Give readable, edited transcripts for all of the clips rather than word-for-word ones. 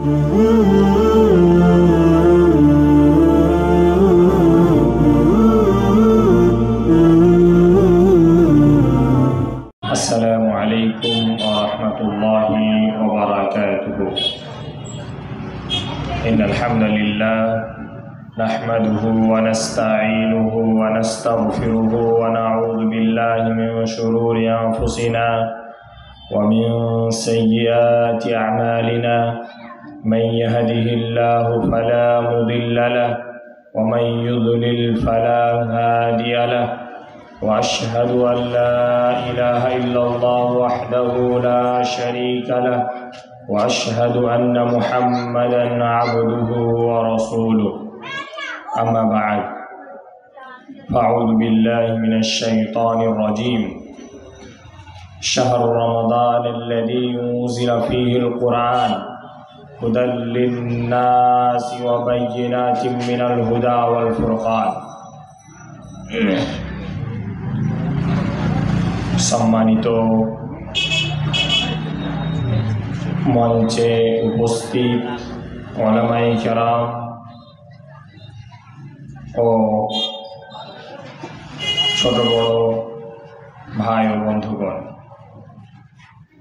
আসসালামু আলাইকুম ওয়া রাহমাতুল্লাহি ওয়া বারাকাতুহু। ইন্নাল হামদালিল্লাহ নাহমাদুহু ওয়া নাস্তাঈনুহু ওয়া নাস্তাগফিরুহু ওয়া নাউযু বিল্লাহি মিন শুরুরি আনফুসিনা ওয়া মিন সাইয়্যাতি আ'মালিনা মান ইয়াহদিহিল্লাহু ফালা মুদিল্লা লাহু ওয়া মান ইউদ্লিল ফালা হাদিয়া লাহু وأشهد أن لا إله إلا الله وحده لا شريك له وأشهد أن محمدا عبده ورسوله أما بعد فأعوذ بالله من الشيطان الرجيم شهر رمضان الذي أنزل فيه القرآن هدى للناس وبينات من الهدى والفرقان সম্মানিত মঞ্চে উপস্থিত উলামায়ে কেরাম ও ছোট বড় ভাই ও বন্ধুগণ,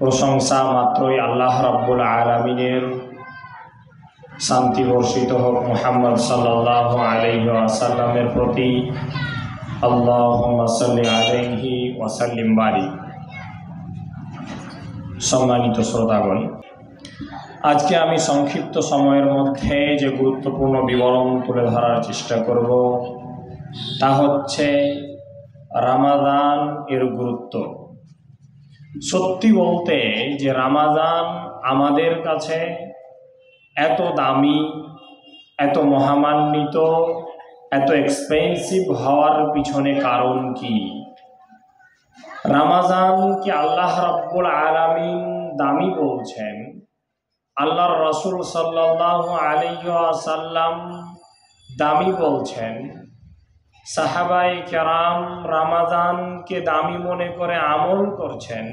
প্রশংসা মাত্রই আল্লাহ রাব্বুল আলামিনের। শান্তি বর্ষিত হোক মুহাম্মদ সাল্লাল্লাহু আলাইহি ওয়াসাল্লামের প্রতি। আল্লাহুম্মা সাল্লি আলাইহি ওয়া সাল্লিম বারিক। সম্মানিত শ্রোতাগণ, আজকে আমি সংক্ষিপ্ত সময়ের মধ্যে যে গুরুত্বপূর্ণ বিবরণ তুলে ধরার চেষ্টা করব তা হচ্ছে রমাদান এর গুরুত্ব। সত্যি বলতে যে রমাদান আমাদের কাছে এত দামি, এত মহামান্বিত, এত এক্সপেন্সিভ হওয়ার পিছনে কারণ কি? রমজানকে আল্লাহ রাব্বুল আলামিন দামি বলছেন, আল্লাহর রাসূল সাল্লাল্লাহু আলাইহি ওয়াসাল্লাম দামি বলছেন, সাহাবায়ে কেরাম রমজানকে দামি মনে করে আমল করছেন।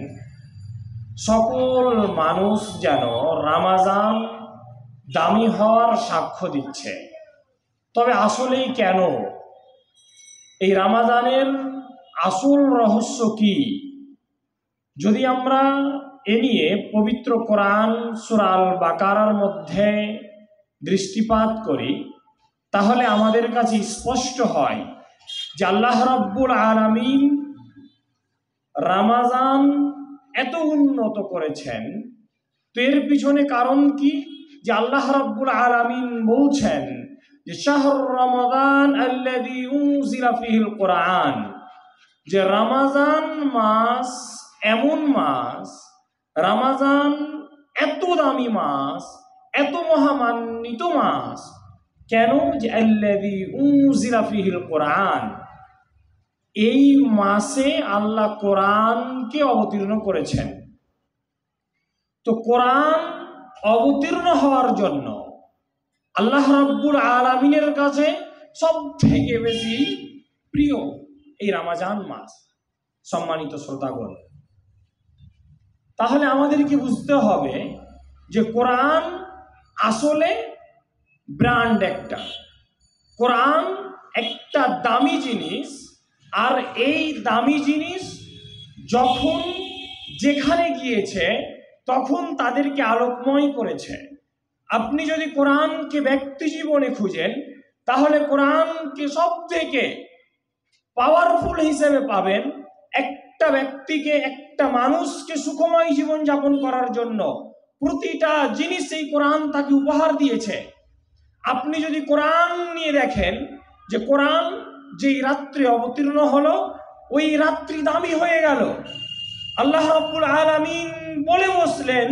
সকল মানুষ যেন রমজান দামি হওয়ার সাক্ষ্য দিচ্ছে। তবে আসলেই কেন? এই রমজানের আসল রহস্য কি? যদি আমরা এ নিয়ে পবিত্র কোরআন সূরা আল বাকারার মধ্যে দৃষ্টিপাত করি তাহলে আমাদের কাছে স্পষ্ট হয় যে আল্লাহ রাব্বুল আলামিন রমজান এত উন্নত করেছেন। তো এর পিছনে কারণ কি? যে আল্লাহ রাব্বুল আলামিন বলছেন যে শাহরু রমাদান আল্লাযী উনজিলা ফীহিল কুরআন, যে রমজান মাস এমন মাস, রমজান এত দামি মাস, এত মহামান্বিত মাস। কেন? যে আল্লাযী উনজিলা ফীহিল কুরআন, এই মাসে আল্লাহ কোরআনকে অবতীর্ণ করেছেন। তো কোরআন অবতীর্ণ হওয়ার জন্য আল্লাহ রাব্বুল আলামিনের কাছে সবথেকে বেশি প্রিয় এই রমজান মাস। সম্মানিত শ্রোতাগণ, তাহলে আমাদেরকে বুঝতে হবে যে কোরআন আসলে ব্র্যান্ড একটা। কোরআন একটা দামি জিনিস, আর এই দামি জিনিস যখন যেখানে গিয়েছে তখন তাদেরকে আলোকময় করেছে। আপনি যদি কোরআনকে ব্যক্তি জীবনে খুঁজেন তাহলে কোরআনকে সবথেকে পাওয়ারফুল হিসেবে পাবেন। একটা ব্যক্তিকে, একটা মানুষকে সুখময় জীবন যাপন করার জন্য প্রতিটা জিনিস এই কোরআন তাকে উপহার দিয়েছে। আপনি যদি কোরআন নিয়ে দেখেন যে কোরআন যেই রাত্রে অবতীর্ণ হলো ওই রাত্রি দামি হয়ে গেল। আল্লাহ রাব্বুল আলামিন বলে বসলেন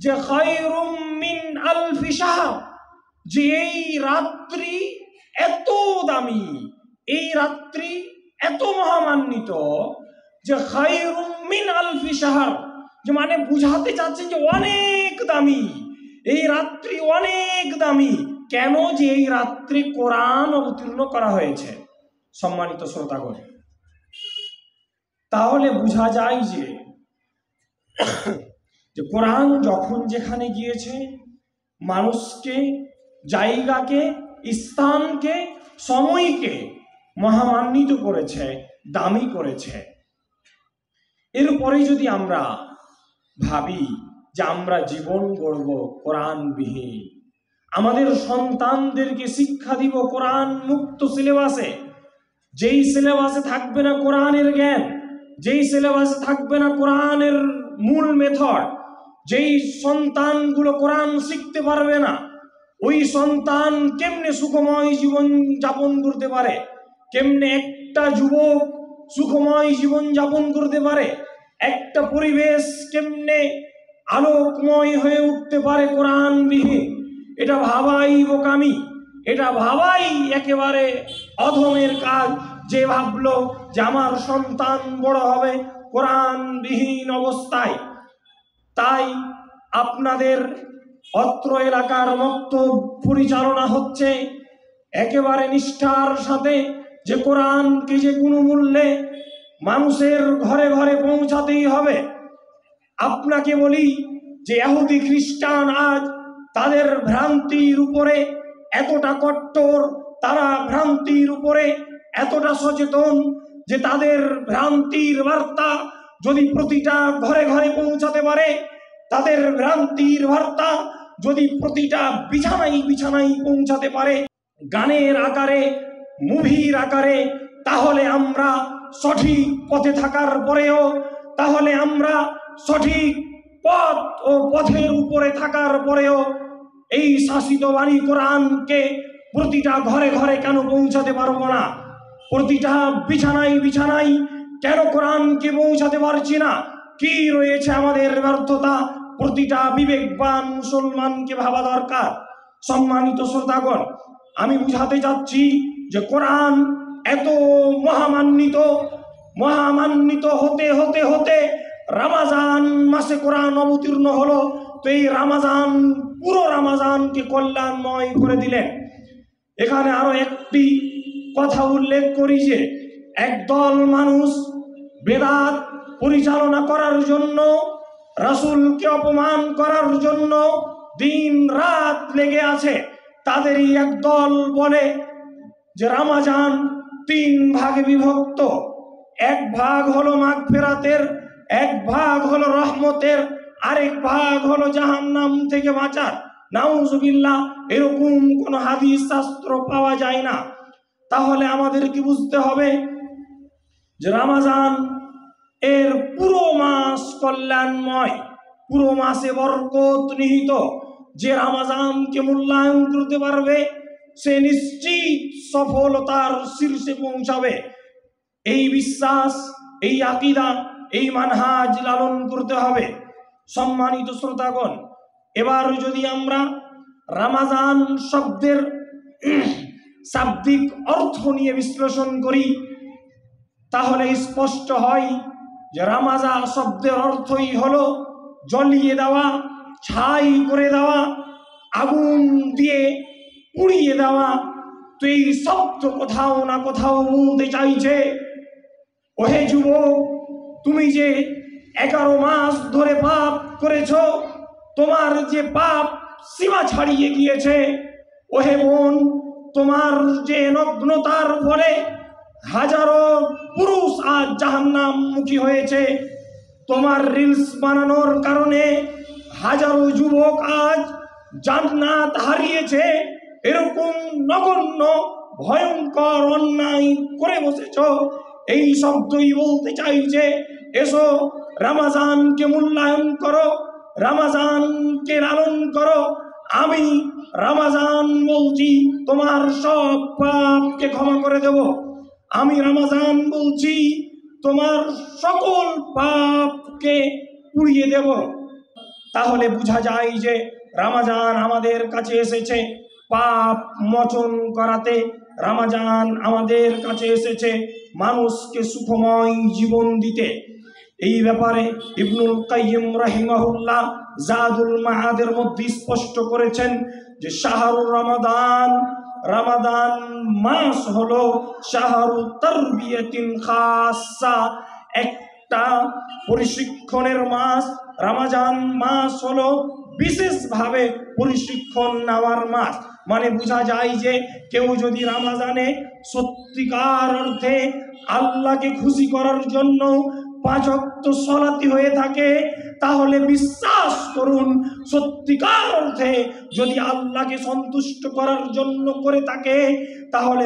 যে খায়রুম মিন আলফি শাহর, যে এই রাত্রি এত দামি, এই রাত্রি এত মহামান্বিত যে খায়রুম মিন আলফি শাহর, যে মানে বুঝাতে চাচ্ছেন যে অনেক দামি, এই রাত্রি অনেক দামি। কেন? যে এই রাত্রি কোরআন অবতীর্ণ করা হয়েছে। সম্মানিত শ্রোতাগণ, তাহলে বোঝা যায় যে কোরআন যখন যেখানে গিয়েছে মানুষকে, জায়গাকে, স্থানকে, সময়কে মহামান্বিত করেছে, দামি করেছে। এরপরে যদি আমরা ভাবি যে আমরা জীবন গড়ব কোরআনবিহীন, আমাদের সন্তানদেরকে শিক্ষা দিব কোরআন মুক্ত সিলেবাসে, যেই সিলেবাসে থাকবে না কোরআনের জ্ঞান, যেই সিলেবাসে থাকবে না কোরআনের মূল মেথড, যেই সন্তানগুলো কোরআন শিখতে পারবে না, ওই সন্তান কেমনে সুখময় জীবন যাপন করতে পারে? কেমনে একটা যুবক সুখময় জীবন যাপন করতে পারে? একটা পরিবেশ কেমনে আলোকময় হয়ে উঠতে পারে কোরআনবিহীন? এটা ভাবাই বোকামি, এটা ভাবাই একেবারে অধমের কাজ। যে ভাবলো যে আমার সন্তান বড় হবে কোরআনবিহীন অবস্থায়। তাই আপনাদের অত্র এলাকার মক্তব পরিচালনা হচ্ছে একেবারে নিষ্ঠার সাথে, যে কোরআনকে যে কোনো মূল্যে মানুষের ঘরে ঘরে পৌঁছাতেই হবে। আপনাকে বলি যে ইহুদি খ্রিস্টান আজ তাদের ভ্রান্তির উপরে এতটা কট্টর, তারা ভ্রান্তির উপরে এতটা সচেতন যে তাদের ভ্রান্তির বার্তা যদি প্রতিটা ঘরে ঘরে পৌঁছাতে পারে, তাদের ভ্রান্তির বার্তা যদি প্রতিটা বিছানায় বিছানায় পৌঁছাতে পারে গানের আকারে, মুভির আকারে, তাহলে আমরা সঠিক পথে থাকার পরেও, তাহলে আমরা সঠিক পথ ও পথের উপরে থাকার পরেও এই শাসিত বাণী কোরআনকে প্রতিটা ঘরে ঘরে কেন পৌঁছাতে পারবো না? প্রতিটা বিছানায় বিছানায় কেন কোরআনকে পৌঁছাতে পারছি না? কি রয়েছে আমাদের ব্যর্থতা? প্রতিটা বিবেকবান মুসলমানকে ভাবা দরকার। সম্মানিত শ্রোতাগণ, আমি বুঝাতে চাচ্ছি যে কোরআন এত মহামান্বিত হতে হতে হতে রমজান মাসে কোরআন অবতীর্ণ হলো। তো এই রমজান, পুরো রমজানকে কল্যাণময় করে দিলেন। এখানে আরো একটি কথা উল্লেখ করি যে একদল মানুষ বেদাত পরিচালনা করার জন্য, রাসূলকে অপমান করার জন্য দিন রাত লেগে আছে। তাদেরই একদল বলে যে রমজান 3 ভাগে বিভক্ত, এক ভাগ হলো মাগফিরাতের, এক ভাগ হলো রহমতের, আরেক ভাগ হলো জাহান্নাম থেকে বাঁচার। নাউজুবিল্লাহ, এরকম কোন হাদিস শাস্ত্র পাওয়া যায় না। তাহলে আমাদেরকে বুঝতে হবে যে রমজান এর পুরো মাস কল্যাণময়, পুরো মাসে বরকত নিহিত। যে রমজানকে মূল্যায়ন করতে পারবে সে নিশ্চিত সফলতার শীর্ষে পৌঁছাবে। এই বিশ্বাস, এই আকীদা, এই মানহাজ লালন করতে হবে। সম্মানিত শ্রোতাগণ, এবার যদি আমরা রমজান শব্দের শাব্দিক অর্থ নিয়ে বিশ্লেষণ করি, তাহলে স্পষ্ট হয় যে রমজান শব্দের অর্থই হলো জ্বলিয়ে দেওয়া, ছাই করে দেওয়া, আগুন দিয়ে পুড়িয়ে দেওয়া। তো এই শব্দ কোথাও না কোথাও বলতে চাইছে, ওহে যুবক, তুমি যে 11 মাস ধরে পাপ করেছ, তোমার যে পাপ সীমা ছাড়িয়ে গিয়েছে। ওহে বোন, তোমার যে নগ্নতার ফলে হাজারো পুরুষ আজ জাহান্নামমুখী হয়েছে, তোমার রিলস বানানোর কারণে হাজারো যুবক আজ জান্নাত হারিয়েছে। এরকম নগণ্য ভয়ঙ্কর অন্যায় করে বসেছ। এই শব্দই বলতে চাইছে, এসো রমজানকে মূল্যায়ন করো, রমজানকে লালন করো। আমি রমজান বলছি তোমার সব পাপকে ক্ষমা করে দেব। আমি রমজান বলছি তোমার সকল পাপকে পুড়িয়ে দেব। তাহলে বোঝা যায় যে রমজান আমাদের কাছে এসেছে পাপ মোচন করাতে। রমজান আমাদের কাছে এসেছে মানুষকে সুখময় জীবন দিতে। এই ব্যাপারে ইবনুল কাইয়িম রাহিমাহুল্লাহ জাদুল মাআদের মধ্যে স্পষ্ট করেছেন যে শাহরুর রমাদান, রমাদান মাস হলো শাহরু তারবিয়াতিন খাসা, একটা পরিশিক্ষণের মাস। রমজান মাস হলো বিশেষভাবে প্রশিক্ষণ নেওয়ার মাস। মানে বোঝা যায় যে কেউ যদি রমজানে সত্যিকার অর্থে আল্লাহকে খুশি করার জন্য 5 ওয়াক্ত সালাতি হয়ে থাকে, তাহলে বিশ্বাস করুন সত্যিকার অর্থে যদি আল্লাহকে সন্তুষ্ট করার জন্য করে থাকে, তাহলে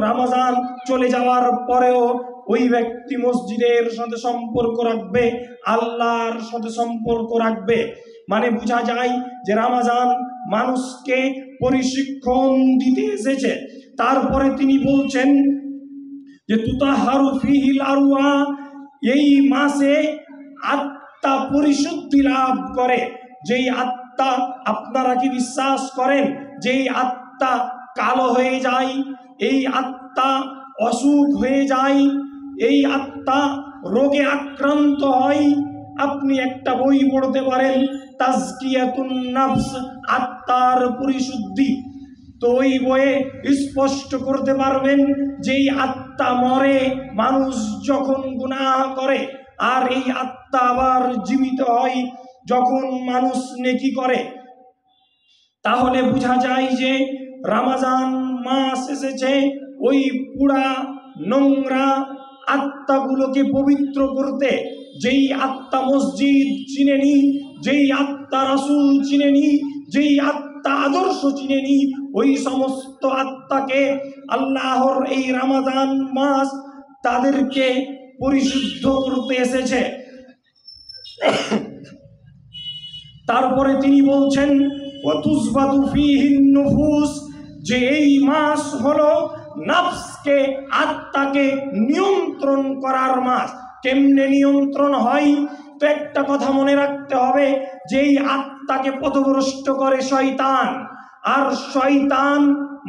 রমজান চলে যাওয়ার পরেও ওই ব্যক্তি মসজিদের সাথে সম্পর্ক রাখবে, আল্লাহর সাথে সম্পর্ক রাখবে। মানে বোঝা যায় যে রমজান মানুষকে প্রশিক্ষণ দিতে এসেছে। তারপরে তিনি বলছেন যে তুতাহারু ফিহিল আরওয়া, এই মাসে আত্মা পরিশুদ্ধি লাভ করে। যেই আত্মা, আপনারা কি বিশ্বাস করেন যেই আত্মা কালো হয়ে যায়, এই আত্মা অসুখ হয়ে যায়, এই আত্মা রোগে আক্রান্ত হয়? আপনি একটা বই পড়তে পারেন, তাজকিয়াতুন নফস, আত্মার পরিশুদ্ধি। তো ওই বইয়ে স্পষ্ট করতে পারবেন যে এই আত্মা মরে মানুষ যখন গুনাহ করে, আর এই আত্মা আবার জীবিত হয় যখন মানুষ নেকি করে। তাহলে বোঝা যায় যে রমজান মাস এসেছে ওই পুরা নোংরা আত্মাগুলোকে পবিত্র করতে। যেই আত্মা মসজিদ চিনেনি, যেই আত্মা রাসূল চিনেনি, যেই আত্মা আদর্শ চিনেনি, ওই সমস্ত আত্মাকে আল্লাহর এই রমজান মাস তাদেরকে পরিশুদ্ধ করতে এসেছে। তারপরে তিনি বলছেন ওয়াতুজবাতু ফীহিন নুফুস, যে এই মাস হলো নফসকে, আত্মাকে নিয়ন্ত্রণ করার মাস। কেমনে নিয়ন্ত্রণ হয়? তো একটা কথা মনে রাখতে হবে যে এই আত্মাকে পথভ্রষ্ট করে শয়তান, আর শয়তান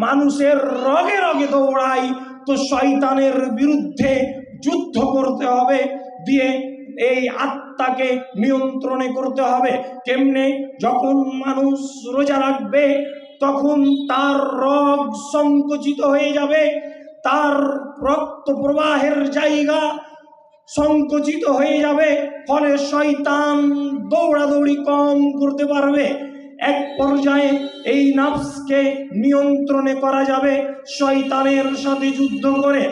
মানুষের রগে রগে দৌড়ায়। তো শয়তানের বিরুদ্ধে যুদ্ধ করতে হবে, দিয়ে এই আত্মাকে নিয়ন্ত্রণে করতে হবে। কেমনে? যখন মানুষ রোজা রাখবে তখন তার রগ সংকুচিত হয়ে যাবে, তার রক্ত প্রবাহের জায়গা সংকুচিত হয়ে যাবে, ফলে শয়তান দৌড়াদৌড়ি কম করতে পারবে। এক পর্যায়ে এই নফসকে নিয়ন্ত্রণে করা যাবে শয়তানের সাথে যুদ্ধ করে।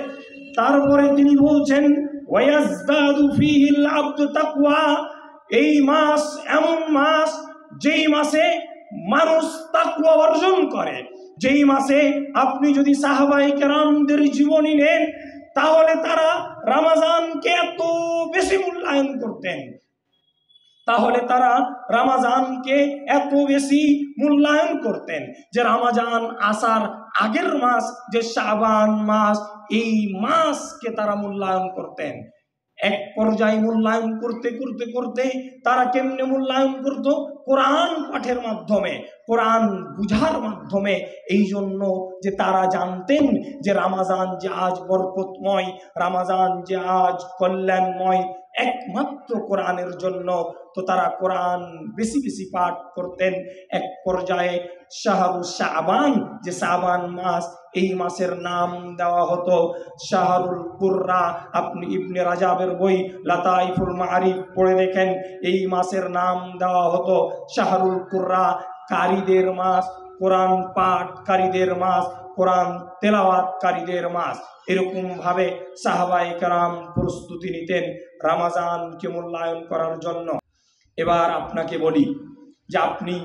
তারপরে তিনি বলছেন ওয়ায়াজদাদু ফীহিল আবদু তাকওয়া, এই মাস এমন মাস যেই মাসে মানুষ তাকওয়া অর্জন করে। যেই মাসে আপনি যদি সাহাবায়ে কেরামদের জীবনী নেন, তাহলে তারা রমজানকে এত বেশি মূল্যায়ন করতেন, তাহলে তারা রমজানকে এত বেশি মূল্যায়ন করতেন যে রমজান আসার আগের মাস যে শাবান মাস, এই মাসকে তারা মূল্যায়ন করতেন। এক পর্যায়ে মূল্যায়ন করতে করতে করতে তারা কেমনে মূল্যায়ন করত? কোরআন পাঠের মাধ্যমে, কোরআন বুঝার মাধ্যমে। এই জন্য যে তারা জানতেন যে রমজান যে আজ বরকতময়, রমজান যে আজ কল্যাণময়, একমাত্র কোরআনের জন্য। তো তারা কোরআন বেশি বেশি পাঠ করতেন। এক পর্যায়ে শাহরু শাবান, যে শাবান মাস, এই মাসের নাম দেওয়া হতো শাহরুল কুররা। আপনি ইবনে রাজাবের বই লাতাইফুল মাআরিফ পড়ে দেখেন, এই মাসের নাম দেওয়া হতো শাহরুল কুররা, কারীদের মাস, কোরআন পাঠকারীদের মাস, কোরআন তেলাওয়াতকারীদের মাস। এরকম ভাবে সাহাবায়ে কেরাম প্রস্তুতি নিতেন রমজানকে মূল্যায়ন করার জন্য। এবার আপনাকে বলি যে আপনি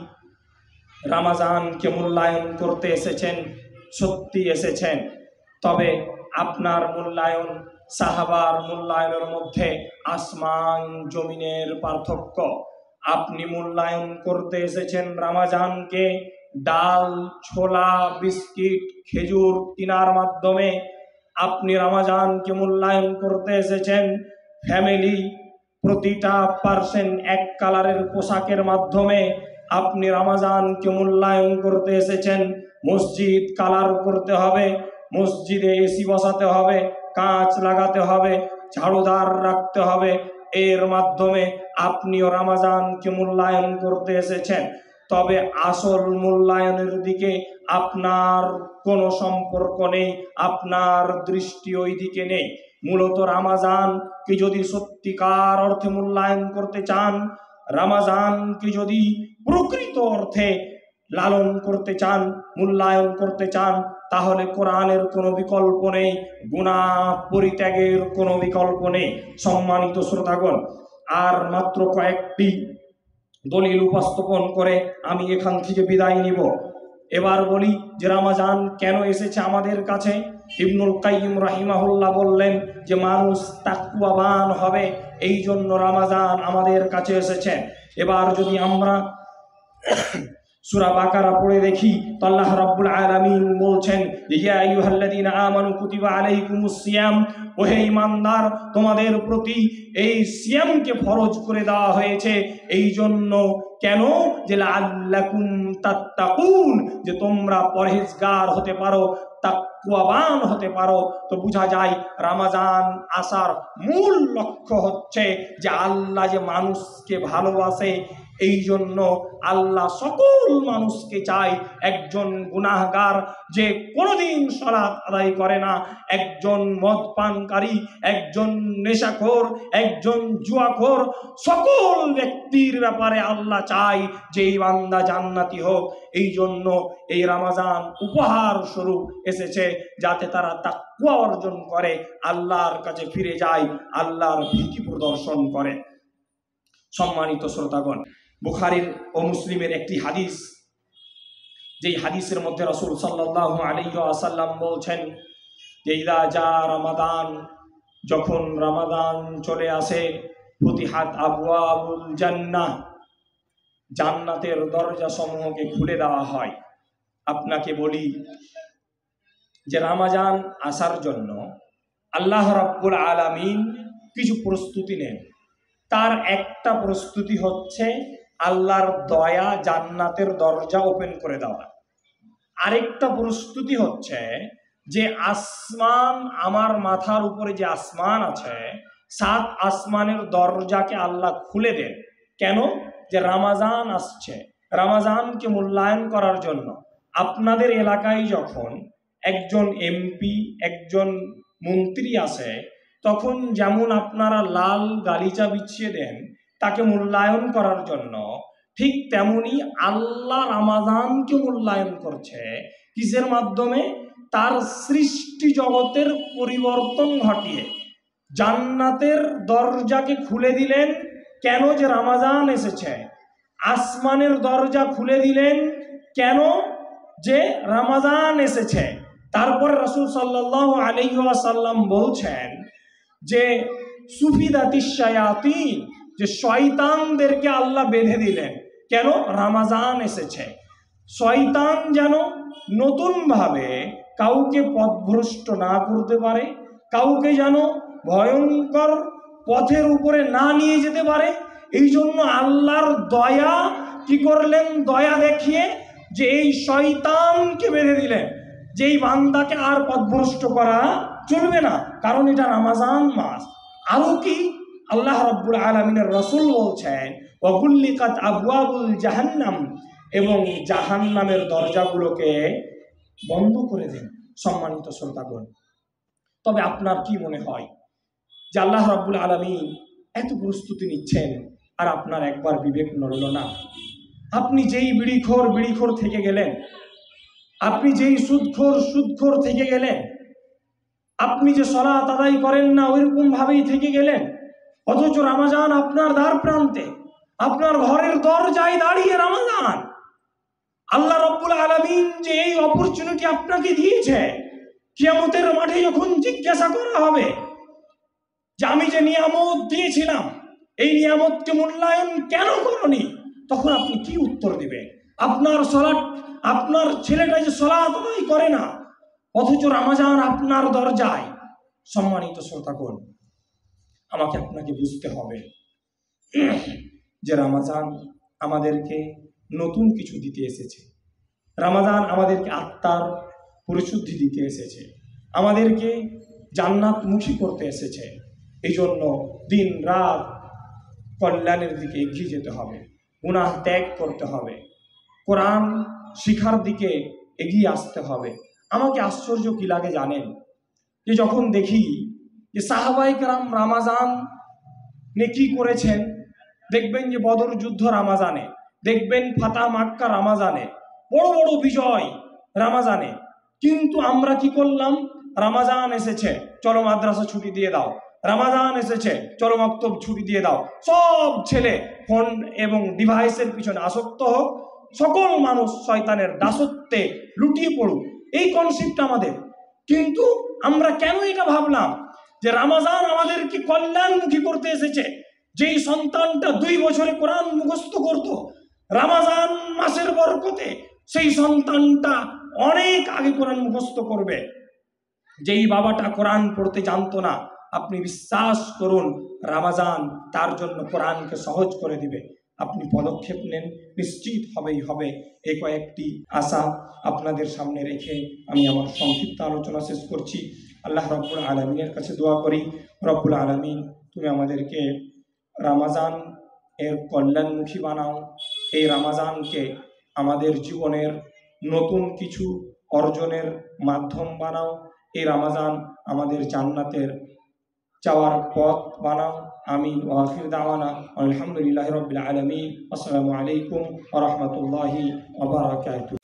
রমজানকে মূল্যায়ন করতে এসেছেন, সত্যি এসেছেন, তবে আপনার মূল্যায়ন সাহাবার মূল্যায়নের মধ্যে আসমান জমিনের পার্থক্য। আপনি মূল্যায়ন করতে এসেছেন রমজানকে ডাল, ছোলা, বিস্কিট, খেজুর কেনার মাধ্যমে। আপনি রমজানকে মূল্যায়ন করতে এসেছেন ফ্যামিলি, প্রতিটা পার্সন এক কালারের পোশাকের মাধ্যমে। আপনি রমজানকে মূল্যায়ন করতে এসেছেন মসজিদ কালার করতে হবে, মসজিদে এসি বসাতে হবে, কাঁচ লাগাতে হবে, ঝাড়ুদার রাখতে হবে। এর মাধ্যমে আপনিও রমজানকে মূল্যায়ন করতে এসেছেন। তবে আসল মূল্যায়নের দিকে আপনার কোনো সম্পর্ক নেই, আপনার দৃষ্টি ওই দিকে নেই। মূলত রমজানকে যদি সত্যিকার অর্থে মূল্যায়ন করতে চান, রমজানকে যদি প্রকৃত অর্থে লালন করতে চান, মূল্যায়ন করতে চান, তাহলে কোরআনের কোনো বিকল্প নেই, গুনাহ পরিত্যাগের কোনো বিকল্প নেই। সম্মানিত শ্রোতাগণ, আর মাত্র কয়েকটি দলিল উপস্থাপন করে আমি এখান থেকে বিদায় নিব। এবার বলি যে রমজান কেন এসেছে আমাদের কাছে। ইবনুল কাইয়িম রাহিমাহুল্লাহ বললেন যে মানুষ তাকওয়াবান হবে, এই জন্য রমজান আমাদের কাছে এসেছে। এবার যদি আমরা সূরা বাকারা পড়ে দেখি তো আল্লাহ রাব্বুল আলামিন বলছেন, ইয়া আইয়ুহাল্লাযীনা আমানু কুতিবা আলাইকুমুস সিয়াম, ওহে ঈমানদার, তোমাদের প্রতি এই সিয়ামকে ফরজ করে দেওয়া হয়েছে। এই জন্য কেন? যে লাআল্লাকুম তাত্তাকুন, যে তোমরা পরহেজগার হতে পারো, তাকওয়াবান হতে পারো। তো বোঝা যায় রমজান আসার মূল লক্ষ্য হচ্ছে যে আল্লাহ যে মানুষকে ভালোবাসে, এই জন্য আল্লাহ সকল মানুষকে চায়। একজন গুনাহগার যে কোনোদিন সালাত আদায় করে না, একজন মদ পানকারী, একজন নেশাখোর, একজন জুয়াখোর, সকল ব্যক্তির ব্যাপারে আল্লাহ চায় যে এই বান্দা জান্নাতি হোক। এই জন্য এই রমজান উপহার স্বরূপ এসেছে, যাতে তারা তাকওয়া অর্জন করে, আল্লাহর কাছে ফিরে যায়, আল্লাহর ভীতি প্রদর্শন করে। সম্মানিত শ্রোতাগণ, বুখারীর ও মুসলিমের একটি হাদিস, যেই হাদিসের মধ্যে রাসূল সাল্লাল্লাহু আলাইহি ওয়াসাল্লাম বলছেন যে ইযা জা রমাদান, যখন রমাদান চলে আসে, ফুতিহাত আবওয়াবুল জান্নাহ, জান্নাতের দরজা সমূহকে খুলে দেওয়া হয়। আপনাকে বলি যে রমজান আসার জন্য আল্লাহ রাব্বুল আলামিন কিছু প্রস্তুতি নেন। তার একটা প্রস্তুতি হচ্ছে আল্লাহর দয়া, জান্নাতের দরজা ওপেন করে দেওয়া। আরেকটা প্রস্তুতি হচ্ছে যে আসমান, আমার মাথার উপরে যে আসমান আছে, 7 আসমানের দরজাকে আল্লাহ খুলে দেন। কেন? যে রমজান আসছে, রমজানকে মূল্যায়ন করার জন্য। আপনাদের এলাকায় যখন একজন এমপি, একজন মন্ত্রী আসে, তখন যেমন আপনারা লাল গালিচা বিছিয়ে দেন তাকে মূল্যায়ন করার জন্য, ঠিক তেমনি আল্লাহ রমজানকে মূল্যায়ন করছে। কিসের মাধ্যমে? তার সৃষ্টি জগতের পরিবর্তন ঘটিয়ে জান্নাতের দরজাকে খুলে দিলেন। কেন? যে রমজান এসেছে। আসমানের দরজা খুলে দিলেন কেন? যে রমজান এসেছে। তারপরে রাসূল সাল্লাল্লাহু আলাইহি ওয়াসাল্লাম বলছেন যে সুফিদাতিশ শায়াতিন, যে শয়তানদেরকে আল্লাহ বেঁধে দিলেন। কেন? রমজান এসেছে। শয়তান যেন নতুনভাবে কাউকে পথভ্রষ্ট না করতে পারে, কাউকে যেন ভয়ঙ্কর পথের উপরে না নিয়ে যেতে পারে। এই জন্য আল্লাহর দয়া কি করলেন? দয়া দেখিয়ে যে এই শয়তানকে বেঁধে দিলেন, যে এই বান্দাকে আর পথভ্রষ্ট করা চলবে না, কারণ এটা রমজান মাস। আরো কি? আল্লাহ রাব্বুল আলামিনের রাসূল বলছেন ওয়াগুল্লিকাত আবওয়াবুল জাহান্নাম, এবং জাহান্নামের দরজাগুলোকে বন্ধ করে দেন। সম্মানিত শ্রোতাগণ, তবে আপনার কি মনে হয় যে আল্লাহ রাব্বুল আলামিন এত প্রস্তুতি নিচ্ছেন আর আপনার একবার বিবেক নড়ল না? আপনি যেই বিড়িখোর থেকে গেলেন, আপনি যেই সুদখোর থেকে গেলেন, আপনি যে সালাত আদায় করেন না ওইরকম ভাবেই থেকে গেলেন, অথচ রমজান আপনার দ্বার প্রান্তে, আপনার ঘরের দরজায় দাঁড়িয়ে রমজান। আল্লাহ রাব্বুল আলামিন যে এই অপরচুনিটি আপনাকে দিয়েছে, কিয়ামতের মাঠে যখন জিজ্ঞাসা করা হবে যে আমি যে নিয়ামত দিয়েছিলাম, এই নিয়ামতকে মূল্যায়ন কেন করনি, তখন আপনি কি উত্তর দিবেন? আপনার ছেলেটা যে সালাত আদায় করে না, অথচ রমজান আপনার দরজায়। সম্মানিত শ্রোতাগণ, আমাকে আপনাকে বুঝতে হবে যে রমজান আমাদেরকে নতুন কিছু দিতে এসেছে। রমজান আমাদেরকে আত্মার পরিশুদ্ধি দিতে এসেছে, আমাদেরকে জান্নাতমুখী করতে এসেছে। এই জন্য দিন রাত কল্যাণের দিকে এগিয়ে যেতে হবে, গুনাহ ত্যাগ করতে হবে, কোরআন শিখার দিকে এগিয়ে আসতে হবে। আমাকে আশ্চর্য কি লাগে জানেন? যে যখন দেখি যে সাহাবায়ে কেরাম রমজান নে কি করেছেন, দেখবেন যে বদর যুদ্ধ রামাজানে, দেখবেন ফাতা মাক্কা রামাজানে, বড় বড় বিজয় রামাজানে। কিন্তু আমরা কি করলাম? রামাজান এসেছে, চলো মাদ্রাসা ছুটি দিয়ে দাও। রামাজান এসেছে, চলো মক্তব ছুটি দিয়ে দাও। সব ছেলে ফোন এবং ডিভাইসের পিছনে আসক্ত হোক, সকল মানুষ শয়তানের দাসত্বে লুটিয়ে পড়ুক, এই কনসেপ্ট আমাদের। কিন্তু আমরা কেন এটা ভাবলাম যে রামাজান আমাদেরকে কল্যাণমুখী করতে এসেছে? যেই সন্তানটা 2 বছরে কোরআন মুখস্থ করত, রামাজান মাসের বরকতে সেই সন্তানটা অনেক আগে কোরআন মুখস্থ করবে। যেই বাবাটা কোরআন পড়তে জানতো না, আপনি বিশ্বাস করুন রামাজান তার জন্য কোরআনকে সহজ করে দিবে। আপনি পদক্ষেপ নেন, নিশ্চিত হবেই হবে। এই কয়েকটি আশা আপনাদের সামনে রেখে আমি আমার সংক্ষিপ্ত আলোচনা শেষ করছি। আল্লাহ রব্বুল আলামিনের কাছে দোয়া করি, রব্বুল আলামিন তুমি আমাদেরকে রামাজান এর কল্যাণমুখী বানাও। এই রামাজানকে আমাদের জীবনের নতুন কিছু অর্জনের মাধ্যম বানাও। এই রামাজান আমাদের জান্নাতের যাওয়ার পথ বানাও। আমিন। ওয়া আখির দাওয়ানা আলহামদুলিল্লাহি রাব্বিল আলামিন। আসসালামু আলাইকুম ওয়া রাহমাতুল্লাহি ওয়া বারাকাতুহু।